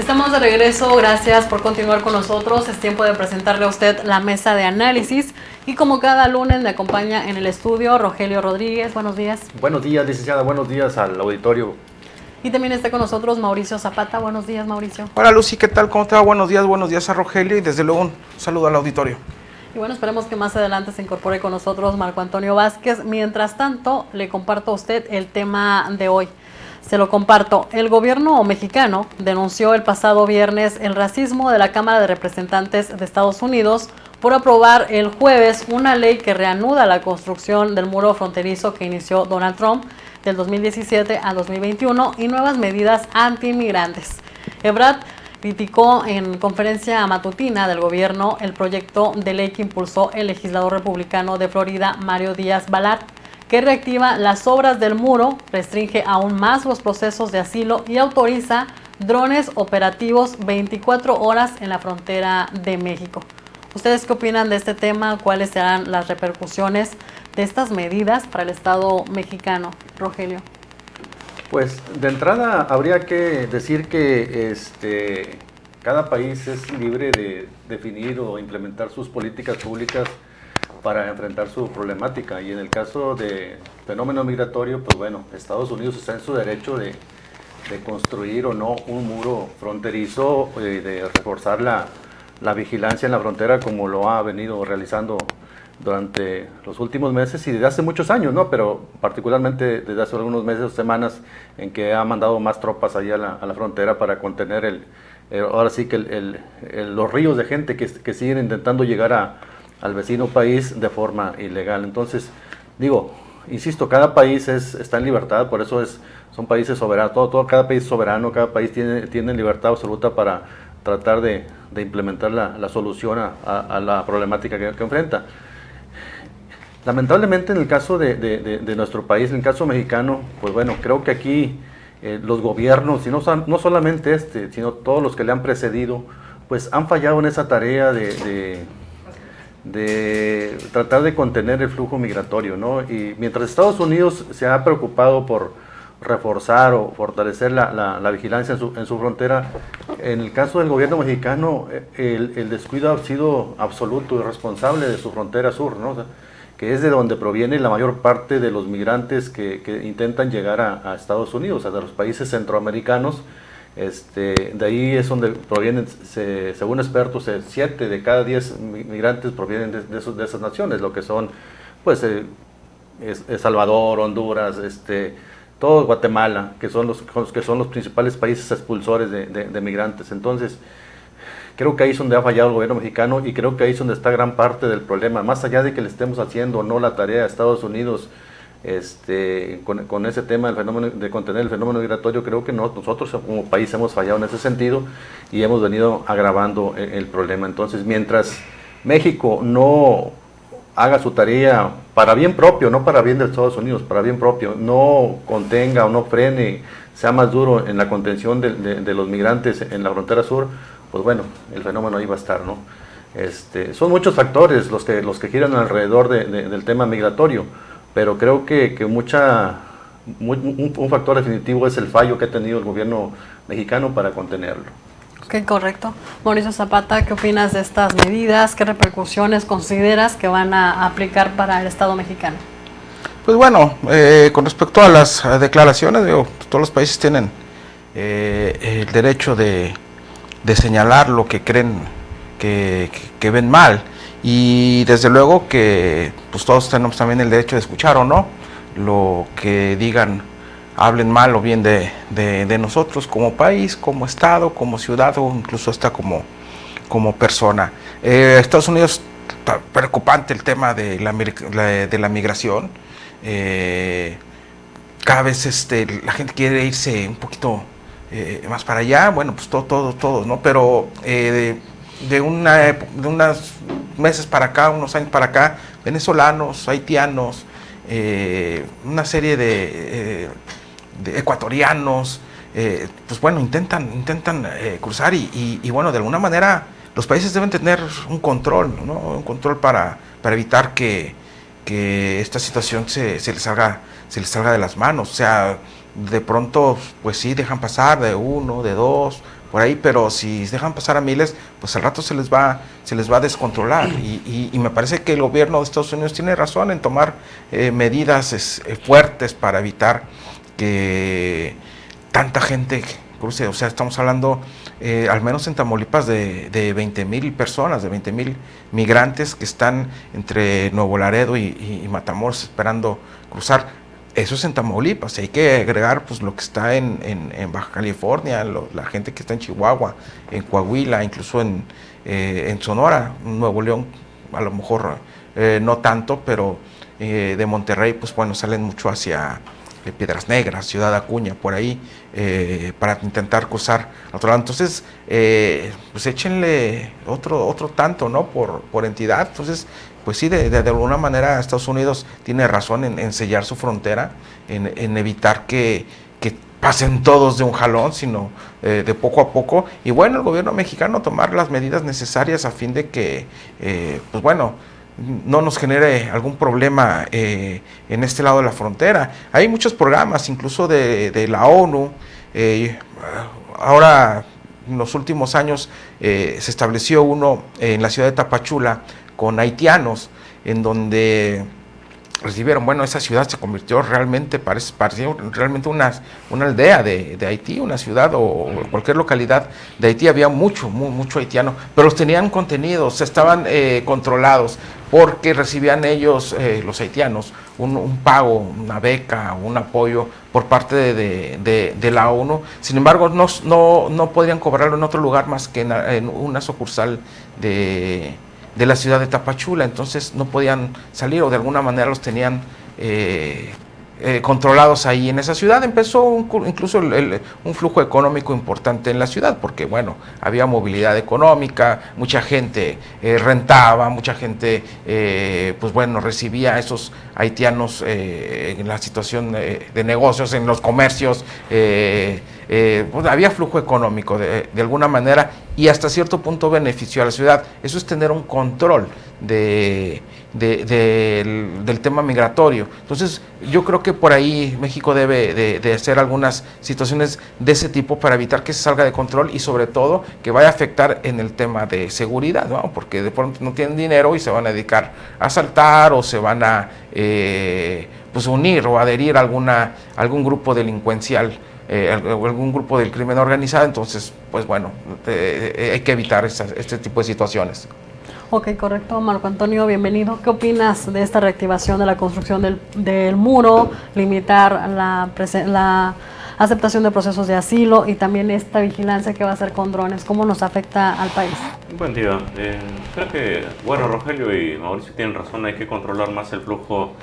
Estamos de regreso, gracias por continuar con nosotros. Es tiempo de presentarle a usted la mesa de análisis y como cada lunes me acompaña en el estudio Rogelio Rodríguez. Buenos días. Buenos días, licenciada. Buenos días al auditorio. Y también está con nosotros Mauricio Zapata. Buenos días, Mauricio. Hola, Lucy, ¿qué tal? ¿Cómo te va? Buenos días a Rogelio y desde luego un saludo al auditorio. Y bueno, esperemos que más adelante se incorpore con nosotros Marco Antonio Vázquez. Mientras tanto, le comparto a usted el tema de hoy. Se lo comparto. El gobierno mexicano denunció el pasado viernes el racismo de la Cámara de Representantes de Estados Unidos por aprobar el jueves una ley que reanuda la construcción del muro fronterizo que inició Donald Trump del 2017 a 2021 y nuevas medidas anti-inmigrantes. Ebrard criticó en conferencia matutina del gobierno el proyecto de ley que impulsó el legislador republicano de Florida, Mario Díaz Balart, que reactiva las obras del muro, restringe aún más los procesos de asilo y autoriza drones operativos 24 horas en la frontera de México. ¿Ustedes qué opinan de este tema? ¿Cuáles serán las repercusiones de estas medidas para el Estado mexicano? Rogelio. Pues de entrada habría que decir que cada país es libre de definir o implementar sus políticas públicas para enfrentar su problemática, y en el caso de fenómeno migratorio, pues bueno, Estados Unidos está en su derecho de construir o no un muro fronterizo, de reforzar la vigilancia en la frontera como lo ha venido realizando durante los últimos meses y desde hace muchos años, ¿no? Pero particularmente desde hace algunos meses o semanas en que ha mandado más tropas allá a la frontera para contener ahora sí que los ríos de gente que siguen intentando llegar al vecino país de forma ilegal. Entonces, insisto, cada país está en libertad, por eso son países soberanos, cada país es soberano, cada país tiene libertad absoluta para tratar de implementar la solución a la problemática que enfrenta. Lamentablemente en el caso de nuestro país, en el caso mexicano, pues bueno, creo que aquí los gobiernos, y no solamente sino todos los que le han precedido, pues han fallado en esa tarea de tratar de contener el flujo migratorio, ¿no? Y mientras Estados Unidos se ha preocupado por reforzar o fortalecer la vigilancia en su frontera, en el caso del gobierno mexicano el descuido ha sido absoluto y responsable de su frontera sur, ¿no? O sea, que es de donde proviene la mayor parte de los migrantes que intentan llegar a Estados Unidos, o sea, de los países centroamericanos. De ahí es donde provienen, según expertos, 7 de cada 10 migrantes provienen de esas naciones, lo que son, pues, Salvador, Honduras, todo Guatemala, que son los principales países expulsores de migrantes. Entonces, creo que ahí es donde ha fallado el gobierno mexicano y creo que ahí es donde está gran parte del problema, más allá de que le estemos haciendo o no la tarea a Estados Unidos con ese tema del fenómeno, de contener el fenómeno migratorio. Creo que nosotros como país hemos fallado en ese sentido y hemos venido agravando el problema. Entonces, mientras México no haga su tarea para bien propio, no para bien de Estados Unidos, para bien propio, no contenga o no frene, sea más duro en la contención de los migrantes en la frontera sur, pues bueno, el fenómeno ahí va a estar, ¿no? Son muchos factores los que giran alrededor del tema migratorio, pero creo que un factor definitivo es el fallo que ha tenido el gobierno mexicano para contenerlo. Ok, correcto. Mauricio Zapata, ¿qué opinas de estas medidas? ¿Qué repercusiones consideras que van a aplicar para el Estado mexicano? Pues bueno, con respecto a las declaraciones, todos los países tienen el derecho de señalar lo que creen que ven mal, y desde luego que pues todos tenemos también el derecho de escuchar o no lo que digan, hablen mal o bien de nosotros como país, como Estado, como ciudad o incluso hasta como persona. Estados Unidos, está preocupante el tema de la migración. Cada vez la gente quiere irse un poquito más para allá, bueno, pues todos, ¿no? Pero de unos meses para acá, unos años para acá, venezolanos, haitianos, una serie de ecuatorianos, pues bueno, intentan cruzar y bueno, de alguna manera los países deben tener un control, ¿no? Un control para evitar que esta situación se les salga de las manos. O sea, de pronto, pues sí, dejan pasar de uno, de dos, por ahí, pero si dejan pasar a miles, pues al rato se les va a descontrolar. Y me parece que el gobierno de Estados Unidos tiene razón en tomar medidas fuertes para evitar que tanta gente cruce. O sea, estamos hablando, al menos en Tamaulipas, de 20,000 personas, de 20,000 migrantes que están entre Nuevo Laredo y Matamoros esperando cruzar. Eso es en Tamaulipas. Hay que agregar pues lo que está en Baja California, la gente que está en Chihuahua, en Coahuila, incluso en Sonora, Nuevo León, a lo mejor no tanto, pero de Monterrey, pues bueno, salen mucho hacia Piedras Negras, Ciudad Acuña, por ahí, para intentar cruzar a otro lado. Entonces, pues échenle otro tanto, ¿no? Por entidad. Entonces, pues sí, de alguna manera Estados Unidos tiene razón en sellar su frontera, en evitar que pasen todos de un jalón, sino de poco a poco. Y bueno, el gobierno mexicano tomar las medidas necesarias a fin de que, pues bueno, no nos genere algún problema en este lado de la frontera. Hay muchos programas, incluso de la ONU. Ahora, en los últimos años, se estableció uno en la ciudad de Tapachula con haitianos, en donde recibieron, bueno, esa ciudad se convirtió realmente, parecía realmente una aldea de Haití, una ciudad o cualquier localidad de Haití. Había mucho haitiano, pero los tenían contenidos, estaban controlados, porque recibían ellos, los haitianos, un pago, una beca, un apoyo por parte de la ONU. Sin embargo, no podían cobrarlo en otro lugar más que en una sucursal de la ciudad de Tapachula. Entonces no podían salir, o de alguna manera los tenían controlados ahí en esa ciudad. Empezó incluso un flujo económico importante en la ciudad, porque bueno, había movilidad económica, mucha gente rentaba, mucha gente pues bueno, recibía a esos haitianos en la situación de negocios, en los comercios. Pues había flujo económico de alguna manera, y hasta cierto punto benefició a la ciudad. Eso es tener un control del tema migratorio. Entonces yo creo que por ahí México debe de hacer algunas situaciones de ese tipo para evitar que se salga de control, y sobre todo que vaya a afectar en el tema de seguridad, ¿no? Porque de pronto no tienen dinero y se van a dedicar a asaltar, o se van a pues unir o adherir a algún grupo delincuencial, algún grupo del crimen organizado. Entonces, pues bueno, hay que evitar este tipo de situaciones. Ok, correcto. Marco Antonio, bienvenido. ¿Qué opinas de esta reactivación de la construcción del muro, limitar la aceptación de procesos de asilo y también esta vigilancia que va a hacer con drones? ¿Cómo nos afecta al país? Buen día. Creo que, bueno, Rogelio y Mauricio tienen razón, hay que controlar más el flujo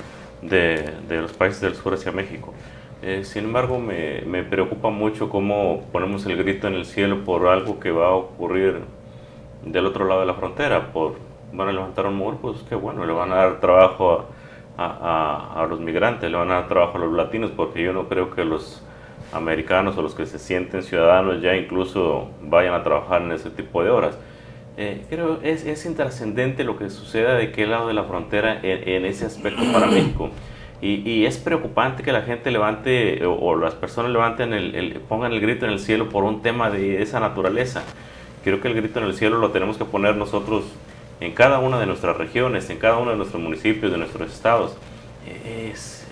de los países del sur hacia México. Sin embargo, me preocupa mucho cómo ponemos el grito en el cielo por algo que va a ocurrir del otro lado de la frontera. Van a levantar un muro, pues qué bueno, le van a dar trabajo a los migrantes, le van a dar trabajo a los latinos, porque yo no creo que los americanos o los que se sienten ciudadanos ya incluso vayan a trabajar en ese tipo de horas. Creo es intrascendente lo que suceda de qué lado de la frontera en ese aspecto para México. Y es preocupante que la gente levante, o las personas levanten pongan el grito en el cielo por un tema de esa naturaleza. Creo que el grito en el cielo lo tenemos que poner nosotros en cada una de nuestras regiones, en cada uno de nuestros municipios, de nuestros estados.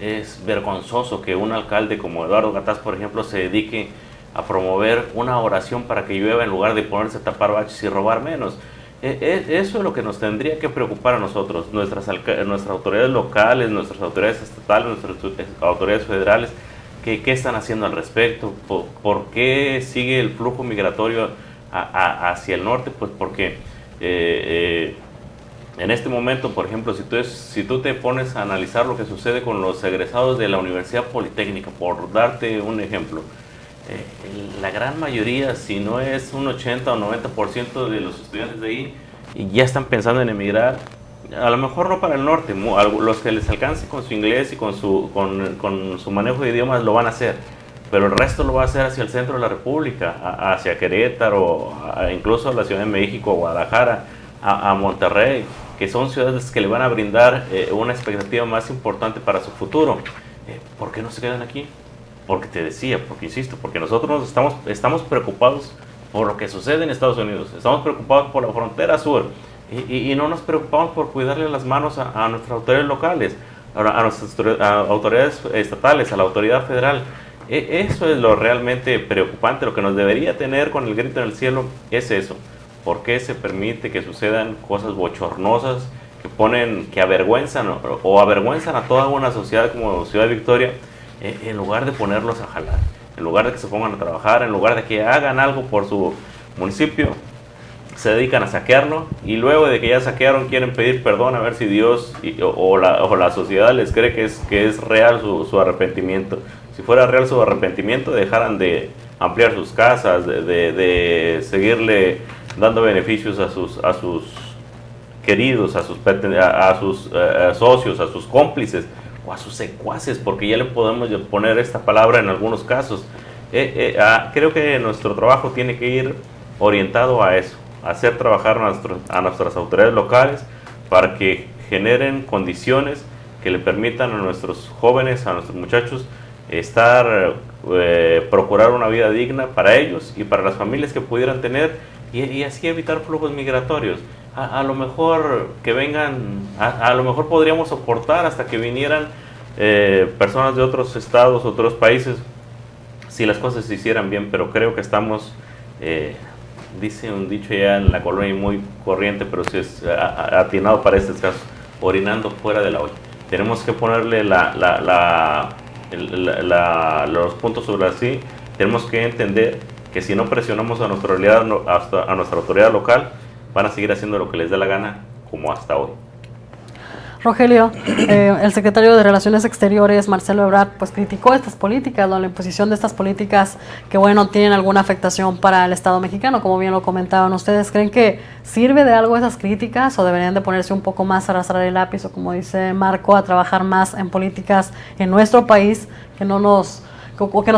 Es vergonzoso que un alcalde como Eduardo Gataz, por ejemplo, se dedique a promover una oración para que llueva en lugar de ponerse a tapar baches y robar menos. Eso es lo que nos tendría que preocupar a nosotros, nuestras autoridades locales, nuestras autoridades estatales, nuestras autoridades federales. ¿Qué están haciendo al respecto? ¿Por qué sigue el flujo migratorio hacia el norte? Pues porque en este momento, por ejemplo, si tú te pones a analizar lo que sucede con los egresados de la Universidad Politécnica, por darte un ejemplo, la gran mayoría, si no es un 80 o 90% de los estudiantes de ahí, ya están pensando en emigrar, a lo mejor no para el norte. Los que les alcance con su inglés y con su manejo de idiomas lo van a hacer, pero el resto lo va a hacer hacia el centro de la República, hacia Querétaro, incluso a la Ciudad de México, a Guadalajara, a Monterrey, que son ciudades que le van a brindar una expectativa más importante para su futuro. ¿Por qué no se quedan aquí? Porque te decía, porque insisto, porque nosotros estamos preocupados por lo que sucede en Estados Unidos, estamos preocupados por la frontera sur y no nos preocupamos por cuidarle las manos a nuestras autoridades locales, a nuestras autoridades estatales, a la autoridad federal. Eso es lo realmente preocupante, lo que nos debería tener con el grito en el cielo es eso. ¿Por qué se permite que sucedan cosas bochornosas que avergüenzan o avergüenzan a toda una sociedad como Ciudad Victoria, en lugar de ponerlos a jalar, en lugar de que se pongan a trabajar, en lugar de que hagan algo por su municipio? Se dedican a saquearlo y luego de que ya saquearon quieren pedir perdón a ver si Dios o la sociedad les cree que es real su arrepentimiento. Si fuera real su arrepentimiento, dejaran de ampliar sus casas, de seguirle dando beneficios a sus queridos, a sus socios, a sus cómplices o a sus secuaces, porque ya le podemos poner esta palabra en algunos casos. Creo que nuestro trabajo tiene que ir orientado a eso, a hacer trabajar a nuestras autoridades locales para que generen condiciones que le permitan a nuestros jóvenes, a nuestros muchachos, procurar una vida digna para ellos y para las familias que pudieran tener y así evitar flujos migratorios. A lo mejor que vengan, a lo mejor podríamos soportar hasta que vinieran personas de otros estados, otros países, si las cosas se hicieran bien, pero creo que estamos, dice un dicho ya en la colonia muy corriente, pero sí es atinado para este caso, orinando fuera de la olla. Tenemos que ponerle los puntos sobre las i. Tenemos que entender que si no presionamos a nuestra autoridad local, van a seguir haciendo lo que les dé la gana, como hasta hoy. Rogelio, el secretario de Relaciones Exteriores, Marcelo Ebrard, pues criticó estas políticas, la imposición de estas políticas que, bueno, tienen alguna afectación para el Estado mexicano, como bien lo comentaban ustedes. ¿Creen que sirve de algo esas críticas o deberían de ponerse un poco más a arrastrar el lápiz o, como dice Marco, a trabajar más en políticas en nuestro país que nos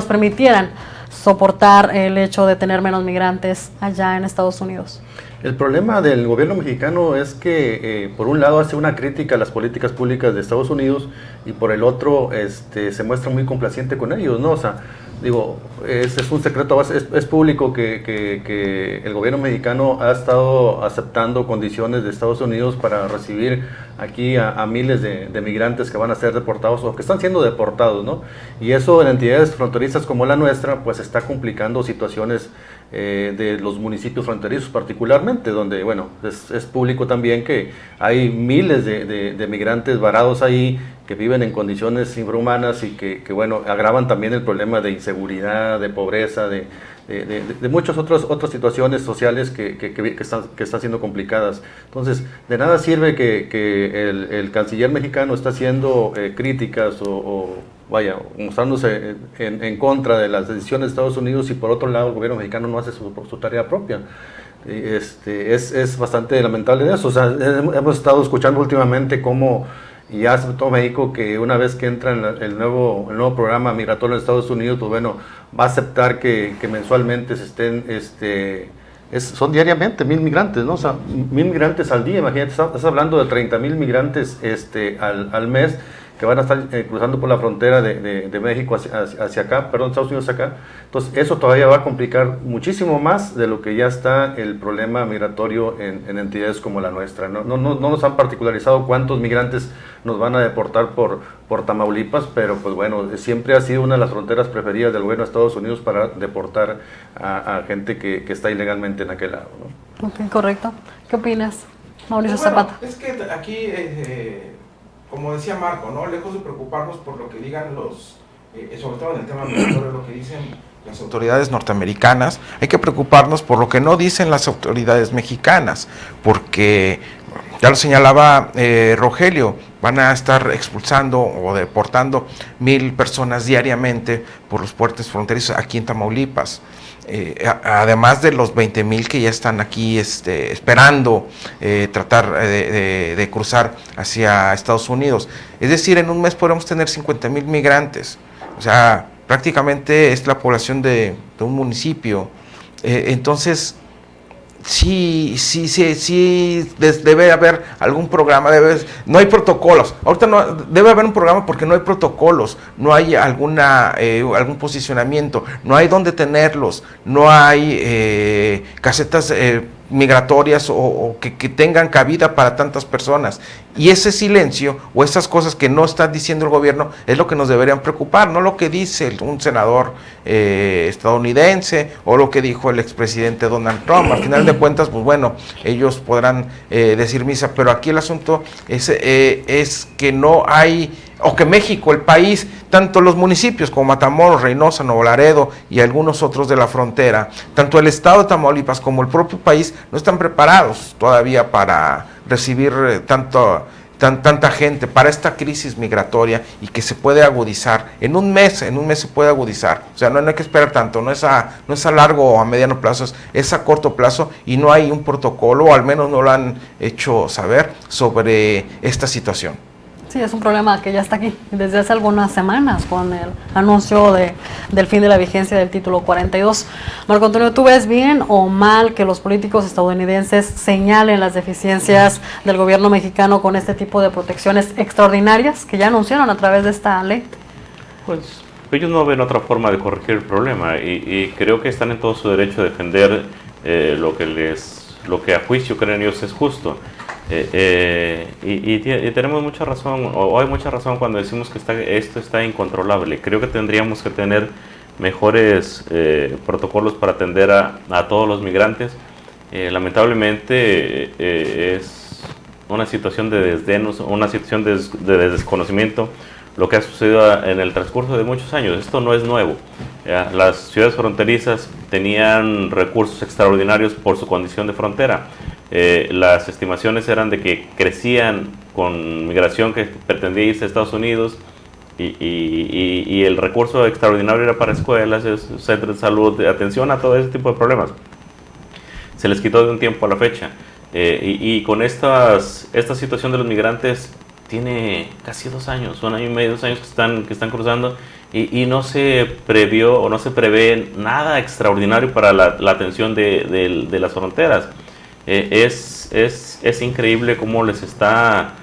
permitieran soportar el hecho de tener menos migrantes allá en Estados Unidos? El problema del gobierno mexicano es que por un lado hace una crítica a las políticas públicas de Estados Unidos y por el otro se muestra muy complaciente con ellos, ¿no? O sea, digo, es un secreto, es público que el gobierno mexicano ha estado aceptando condiciones de Estados Unidos para recibir aquí a miles de migrantes que van a ser deportados o que están siendo deportados, ¿no? Y eso en entidades fronterizas como la nuestra, pues está complicando situaciones de los municipios fronterizos particularmente, donde, bueno, es público también que hay miles de migrantes varados ahí que viven en condiciones infrahumanas y que bueno, agravan también el problema de inseguridad, de pobreza, de muchas otras situaciones sociales que están siendo complicadas. Entonces, de nada sirve que el canciller mexicano está haciendo críticas o mostrándose en contra de las decisiones de Estados Unidos y por otro lado el gobierno mexicano no hace su tarea propia. Es bastante lamentable eso. O sea, hemos estado escuchando últimamente cómo ya aceptó todo México que una vez que entra en el nuevo programa migratorio de Estados Unidos, pues bueno, va a aceptar que mensualmente son diariamente 1,000 migrantes, ¿no? O sea, 1,000 migrantes al día, imagínate, estás hablando de 30,000 migrantes al mes que van a estar cruzando por la frontera de México hacia acá, perdón, Estados Unidos hacia acá. Entonces, eso todavía va a complicar muchísimo más de lo que ya está el problema migratorio en entidades como la nuestra. No nos han particularizado cuántos migrantes nos van a deportar por Tamaulipas, pero pues bueno, siempre ha sido una de las fronteras preferidas del gobierno de Estados Unidos para deportar a gente que está ilegalmente en aquel lado, ¿no? Ok, correcto. ¿Qué opinas, Mauricio Pues bueno, Zapata? es que aquí, como decía Marco, ¿no? Lejos de preocuparnos por lo que digan sobre todo en el tema migratorio, lo que dicen las autoridades norteamericanas, hay que preocuparnos por lo que no dicen las autoridades mexicanas, porque ya lo señalaba Rogelio, van a estar expulsando o deportando 1,000 personas diariamente por los puertos fronterizos aquí en Tamaulipas. Además de los 20,000 que ya están aquí esperando tratar de cruzar hacia Estados Unidos. Es decir, en un mes podremos tener 50,000 migrantes. O sea, prácticamente es la población de un municipio. Entonces, sí, debe haber algún programa, no hay protocolos. Ahorita no debe haber un programa porque no hay protocolos, no hay algún posicionamiento, no hay dónde tenerlos, no hay casetas migratorias o que tengan cabida para tantas personas. Y ese silencio o esas cosas que no está diciendo el gobierno es lo que nos deberían preocupar, no lo que dice un senador estadounidense o lo que dijo el expresidente Donald Trump. Al final de cuentas, pues bueno, ellos podrán decir misa, pero aquí el asunto es que no hay, o que México, el país, tanto los municipios como Matamoros, Reynosa, Nuevo Laredo y algunos otros de la frontera, tanto el estado de Tamaulipas como el propio país no están preparados todavía para recibir tanta gente, para esta crisis migratoria, y que se puede agudizar en un mes se puede agudizar. O sea, no hay que esperar tanto, no es a largo o a mediano plazo, es a corto plazo, y no hay un protocolo, o al menos no lo han hecho saber sobre esta situación. Sí, es un problema que ya está aquí desde hace algunas semanas con el anuncio del fin de la vigencia del título 42. Marco Antonio, ¿tú ves bien o mal que los políticos estadounidenses señalen las deficiencias del gobierno mexicano con este tipo de protecciones extraordinarias que ya anunciaron a través de esta ley? Pues ellos no ven otra forma de corregir el problema y creo que están en todo su derecho a defender lo que a juicio creen ellos es justo. Y tenemos mucha razón, o hay mucha razón cuando decimos que esto está incontrolable. Creo que tendríamos que tener mejores protocolos para atender a todos los migrantes. Lamentablemente es una situación de desdén, una situación de desconocimiento, lo que ha sucedido en el transcurso de muchos años. Esto no es nuevo. Las ciudades fronterizas tenían recursos extraordinarios por su condición de frontera. Las estimaciones eran de que crecían con migración que pretendía irse a Estados Unidos y el recurso extraordinario era para escuelas, centros de salud, de atención a todo ese tipo de problemas. Se les quitó de un tiempo a la fecha y con esta situación de los migrantes tiene casi 2 años, 1 año y medio, 2 años que están cruzando y no se previó o no se prevé nada extraordinario para la atención de las fronteras. Es increíble cómo les está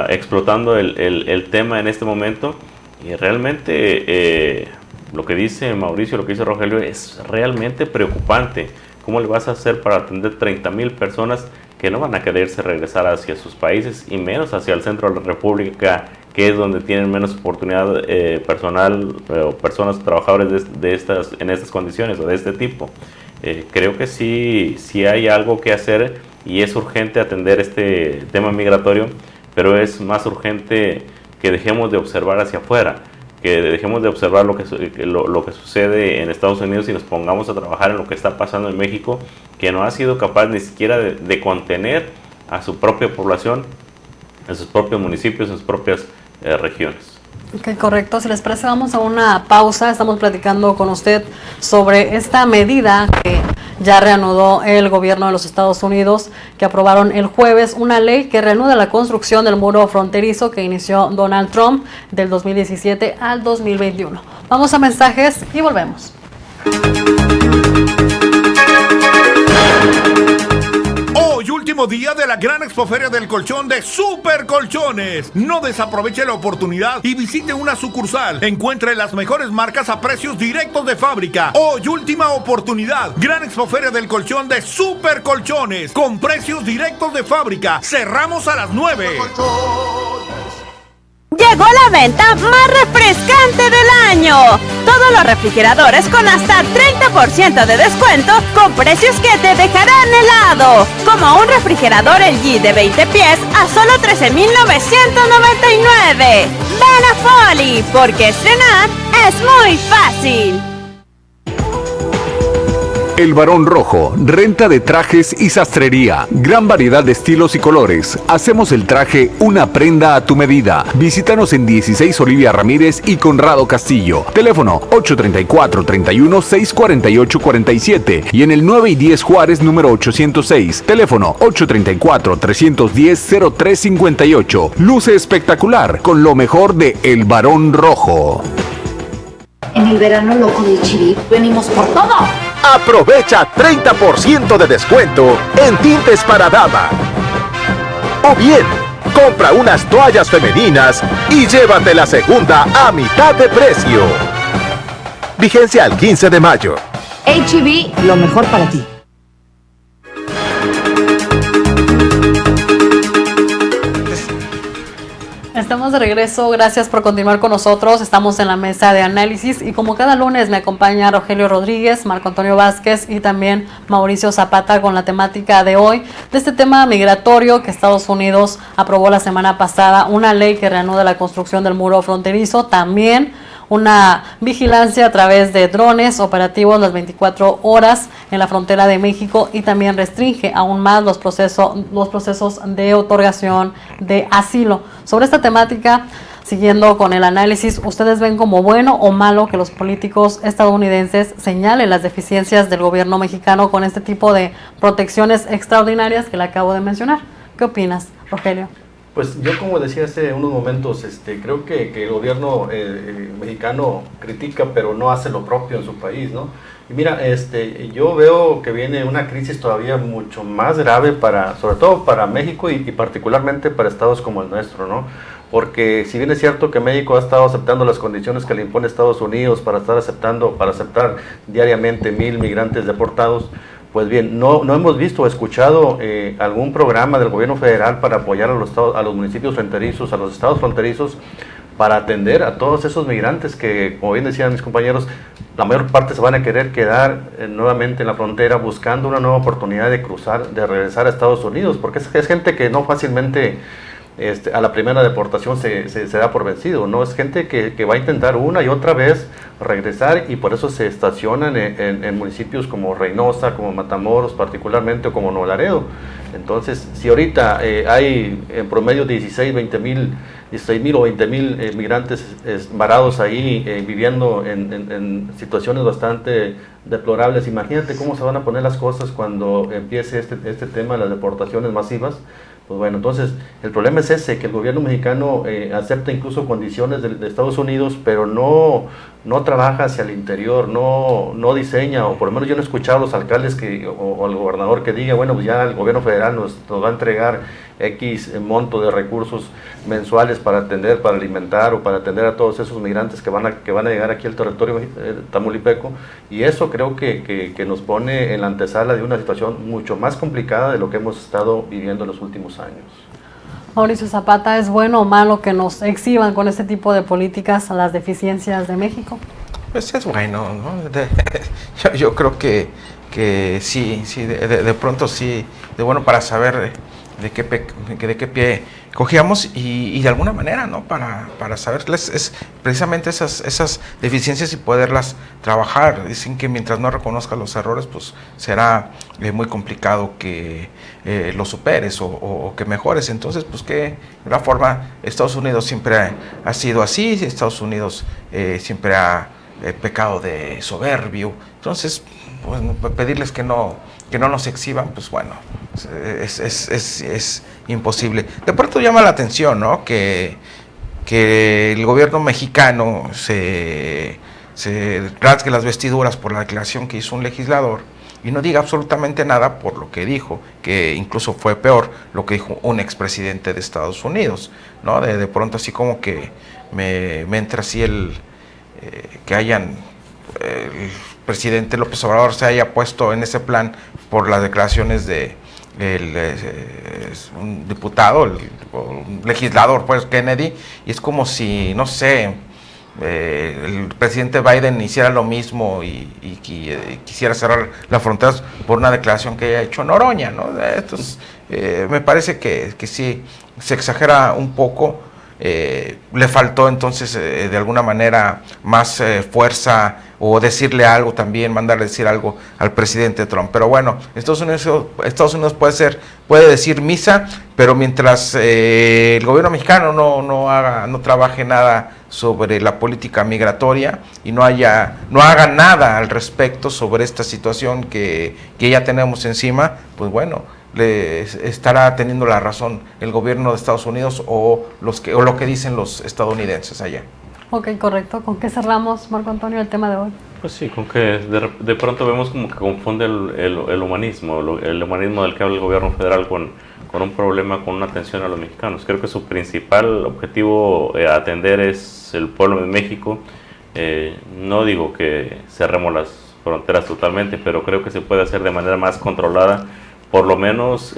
explotando el tema en este momento y realmente lo que dice Mauricio, lo que dice Rogelio es realmente preocupante. ¿Cómo le vas a hacer para atender 30,000 personas que no van a quererse regresar hacia sus países y menos hacia el centro de la República, que es donde tienen menos oportunidad personal o personas, trabajadores en estas condiciones o de este tipo? Creo que sí hay algo que hacer y es urgente atender este tema migratorio, pero es más urgente que dejemos de observar hacia afuera, que dejemos de observar lo que sucede en Estados Unidos y nos pongamos a trabajar en lo que está pasando en México, que no ha sido capaz ni siquiera de contener a su propia población, en sus propios municipios, en sus propias regiones. Ok, correcto. Si les parece, vamos a una pausa. Estamos platicando con usted sobre esta medida que ya reanudó el gobierno de los Estados Unidos, que aprobaron el jueves una ley que reanuda la construcción del muro fronterizo que inició Donald Trump del 2017 al 2021. Vamos a mensajes y volvemos. Hoy, último día de la gran expoferia del colchón de Super Colchones. No desaproveche la oportunidad y visite una sucursal. Encuentre las mejores marcas a precios directos de fábrica. Hoy, última oportunidad. Gran expoferia del colchón de Super Colchones. Con precios directos de fábrica. Cerramos a las 9. Llegó la venta más refrescante del año. Todos los refrigeradores con hasta 30% de descuento con precios que te dejarán helado. Como un refrigerador LG de 20 pies a solo $13,999. Ven a Foli, porque estrenar es muy fácil. El Barón Rojo, renta de trajes y sastrería. Gran variedad de estilos y colores. Hacemos el traje una prenda a tu medida. Visítanos en 16 Olivia Ramírez y Conrado Castillo. Teléfono 834-31-648-47 y en el 9 y 10 Juárez número 806. Teléfono 834-310-0358. Luce espectacular con lo mejor de El Barón Rojo. En el verano loco de Chivip venimos por todo. Aprovecha 30% de descuento en tintes para dama. O bien, compra unas toallas femeninas y llévate la segunda a mitad de precio. Vigencia al 15 de mayo. H-E-B, lo mejor para ti. Estamos de regreso, gracias por continuar con nosotros, estamos en la mesa de análisis y como cada lunes me acompaña Rogelio Rodríguez, Marco Antonio Vázquez y también Mauricio Zapata con la temática de hoy, de este tema migratorio que Estados Unidos aprobó la semana pasada, una ley que reanuda la construcción del muro fronterizo, también una vigilancia a través de drones operativos las 24 horas en la frontera de México y también restringe aún más los procesos de otorgación de asilo. Sobre esta temática, siguiendo con el análisis, ¿ustedes ven como bueno o malo que los políticos estadounidenses señalen las deficiencias del gobierno mexicano con este tipo de protecciones extraordinarias que le acabo de mencionar? ¿Qué opinas, Rogelio? Pues yo, como decía hace unos momentos, creo que el gobierno mexicano critica pero no hace lo propio en su país, ¿no? Y mira, yo veo que viene una crisis todavía mucho más grave sobre todo para México y particularmente para estados como el nuestro, ¿no? Porque si bien es cierto que México ha estado aceptando las condiciones que le impone Estados Unidos para aceptar diariamente 1,000 migrantes deportados, pues bien, no hemos visto o escuchado algún programa del gobierno federal para apoyar a los municipios fronterizos, a los estados fronterizos, para atender a todos esos migrantes que, como bien decían mis compañeros, la mayor parte se van a querer quedar nuevamente en la frontera buscando una nueva oportunidad de cruzar, de regresar a Estados Unidos, porque es gente que no fácilmente a la primera deportación se da por vencido, ¿no? Es gente que va a intentar una y otra vez regresar y por eso se estacionan en municipios como Reynosa, como Matamoros particularmente, o como Nuevo Laredo. Entonces, si ahorita hay en promedio 16 mil o 20 mil migrantes varados ahí viviendo en situaciones bastante deplorables, imagínate cómo se van a poner las cosas cuando empiece este tema de las deportaciones masivas. Pues bueno, entonces el problema es ese, que el gobierno mexicano acepta incluso condiciones de Estados Unidos, pero no trabaja hacia el interior, no diseña, o por lo menos yo no he escuchado a los alcaldes o al gobernador que diga, bueno, pues ya el gobierno federal nos va a entregar X monto de recursos mensuales para atender, para alimentar o para atender a todos esos migrantes que van a llegar aquí al territorio tamaulipeco, y eso creo que nos pone en la antesala de una situación mucho más complicada de lo que hemos estado viviendo en los últimos años. Mauricio Zapata, ¿es bueno o malo que nos exhiban con este tipo de políticas a las deficiencias de México? Pues es bueno, ¿no? Yo creo que sí, de pronto sí, de bueno para saber de qué pie cogíamos y de alguna manera, ¿no? Para saberles es precisamente esas deficiencias y poderlas trabajar. Dicen que mientras no reconozcas los errores, pues será muy complicado que los superes o que mejores. Entonces, pues que de alguna forma Estados Unidos siempre ha sido así, Estados Unidos siempre ha pecado de soberbio. Entonces, pues, pedirles que no nos exhiban, pues bueno, es imposible. De pronto llama la atención, ¿no? Que el gobierno mexicano se rasgue las vestiduras por la declaración que hizo un legislador y no diga absolutamente nada por lo que dijo, que incluso fue peor lo que dijo un expresidente de Estados Unidos, ¿no? De pronto así como que me entra así que hayan el presidente López Obrador se haya puesto en ese plan por las declaraciones de un diputado, un legislador, pues Kennedy, y es como si, no sé, el presidente Biden hiciera lo mismo y quisiera cerrar las fronteras por una declaración que haya hecho Noroña, ¿no? Entonces, me parece que sí se exagera un poco. Le faltó entonces de alguna manera más fuerza o decirle algo también, mandarle decir algo al presidente Trump. Pero bueno, Estados Unidos puede decir misa, pero mientras el gobierno mexicano no trabaje nada sobre la política migratoria y no haga nada al respecto sobre esta situación que ya tenemos encima, pues bueno, le estará teniendo la razón el gobierno de Estados Unidos o lo que dicen los estadounidenses allá. Ok, correcto. ¿Con qué cerramos, Marco Antonio, el tema de hoy? Pues sí, con que de pronto vemos como que confunde el humanismo, el humanismo del que habla el gobierno federal con un problema, con una atención a los mexicanos. Creo que su principal objetivo atender es el pueblo de México. No digo que cerremos las fronteras totalmente, pero creo que se puede hacer de manera más controlada, por lo menos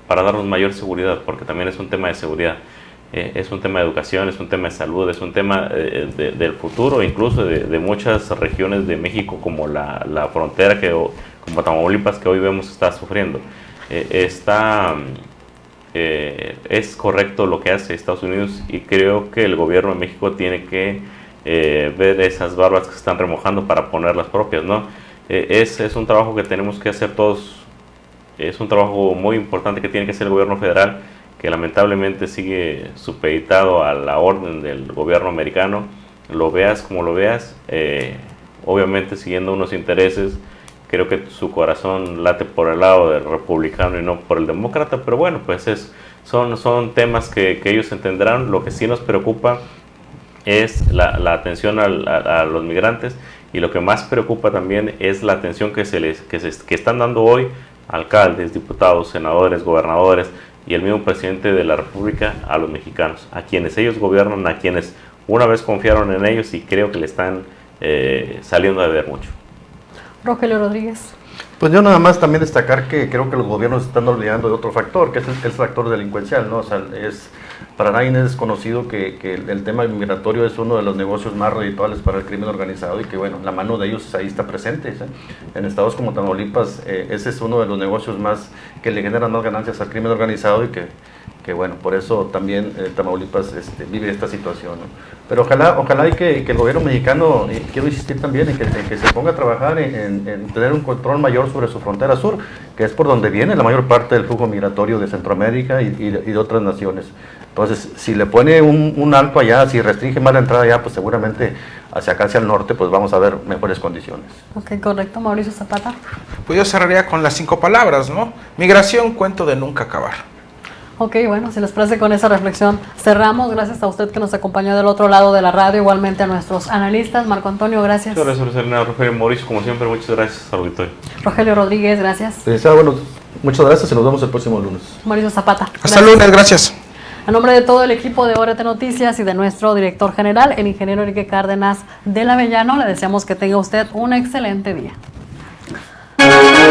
para darnos mayor seguridad, porque también es un tema de seguridad. Es un tema de educación, es un tema de salud, es un tema del futuro, incluso de muchas regiones de México, como la frontera, como Tamaulipas, que hoy vemos está sufriendo. Es correcto lo que hace Estados Unidos, y creo que el gobierno de México tiene que ver esas barbas que se están remojando para poner las propias, ¿no? Es un trabajo que tenemos que hacer todos, es un trabajo muy importante que tiene que hacer el gobierno federal, que lamentablemente sigue supeditado a la orden del gobierno americano. Lo veas como lo veas, obviamente siguiendo unos intereses. Creo que su corazón late por el lado del republicano y no por el demócrata, pero bueno, pues son temas que ellos entenderán. Lo que sí nos preocupa es la atención a los migrantes, y lo que más preocupa también es la atención que están dando hoy alcaldes, diputados, senadores, gobernadores y el mismo presidente de la República a los mexicanos, a quienes ellos gobiernan, a quienes una vez confiaron en ellos, y creo que le están saliendo a deber mucho. Rogelio Rodríguez. Pues yo nada más también destacar que creo que los gobiernos se están olvidando de otro factor, que es el factor delincuencial, ¿no? O sea, para nadie es desconocido que el tema migratorio es uno de los negocios más redituables para el crimen organizado, y que bueno, la mano de ellos ahí está presente, ¿sí? En estados como Tamaulipas, ese es uno de los negocios más que le generan más ganancias al crimen organizado, y que bueno, por eso también Tamaulipas vive esta situación, ¿no? Pero ojalá y que el gobierno mexicano, quiero insistir también en que se ponga a trabajar en tener un control mayor sobre su frontera sur, que es por donde viene la mayor parte del flujo migratorio de Centroamérica y de otras naciones. Entonces, si le pone un alto allá, si restringe más la entrada allá, pues seguramente hacia el norte, pues vamos a ver mejores condiciones. Ok, correcto. Mauricio Zapata. Pues yo cerraría con las 5 palabras, ¿no? Migración, cuento de nunca acabar. Ok, bueno, si les parece, con esa reflexión cerramos. Gracias a usted que nos acompañó del otro lado de la radio, igualmente a nuestros analistas. Marco Antonio, gracias. Muchas gracias, Rogelio. Rogelio, Mauricio, como siempre, muchas gracias al auditorio. Rogelio Rodríguez, gracias. Bueno, muchas gracias y nos vemos el próximo lunes. Mauricio Zapata. Hasta el lunes, gracias. A nombre de todo el equipo de ORT Noticias y de nuestro director general, el ingeniero Enrique Cárdenas del Avellano, le deseamos que tenga usted un excelente día.